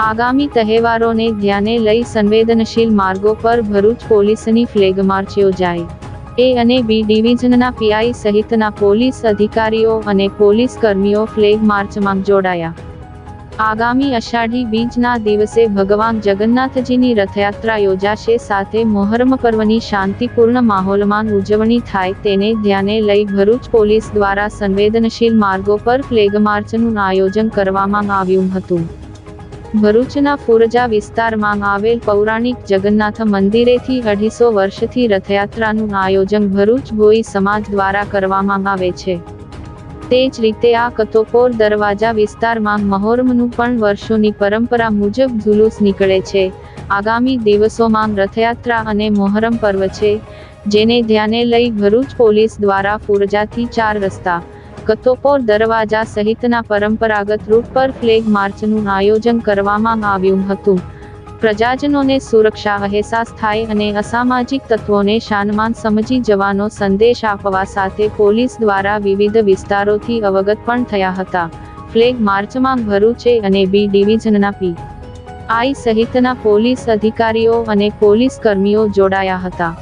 આગામી તહેવારોને ધ્યાને લઈ સંવેદનશીલ માર્ગો પર ભરૂચ પોલીસની ફ્લેગ માર્ચ યોજાઈ। એ અને બી ડિવિઝનના પીઆઈ સહિતના પોલીસ અધિકારીઓ અને પોલીસ કર્મીઓ ફ્લેગ માર્ચમાં જોડાયા। આગામી અષાઢી બીજના દિવસે ભગવાન જગન્નાથજીની રથયાત્રા યોજાશે, સાથે મોહરમ પર્વની શાંતિપૂર્ણ માહોલમાં ઉજવણી થાય તેને ધ્યાને લઈ ભરૂચ પોલીસ દ્વારા સંવેદનશીલ માર્ગો પર ફ્લેગ માર્ચનું આયોજન કરવામાં આવ્યું હતું। ભરૂચના ફુરજા વિસ્તારમાં આવેલ પૌરાણિક જગન્નાથ મંદિરેથી 250 વર્ષથી રથયાત્રાનું આયોજન ભરૂચ ભોઈ સમાજ દ્વારા કરવામાં આવે છે। તે જ રીતે આ કતોપોર દરવાજા વિસ્તારમાં મહોરમનું પણ વર્ષોની પરંપરા મુજબ જુલુસ નીકળે છે। આગામી દિવસોમાં રથયાત્રા અને મોહરમ પર્વ છે, જેને ધ્યાને લઈ ભરૂચ પોલીસ દ્વારા ફુરજાથી 4 રસ્તા, કતોપોર દરવાજા સહિતના પરંપરાગત રૂટ પર ફ્લેગ માર્ચનું આયોજન કરવામાં આવ્યું હતું। પ્રજાજનોને સુરક્ષા અહેસાસ થાય અને અસામાજિક તત્વોને શાનમાન સમજી જવાનો સંદેશ આપવા સાથે પોલીસ દ્વારા વિવિધ વિસ્તારોથી અવગત પણ થયા હતા। ફ્લેગ માર્ચમાં ભરૂચ એ અને બી ડિવિઝનના પીઆઈ સહિતના પોલીસ અધિકારીઓ અને પોલીસ કર્મીઓ જોડાયા હતા।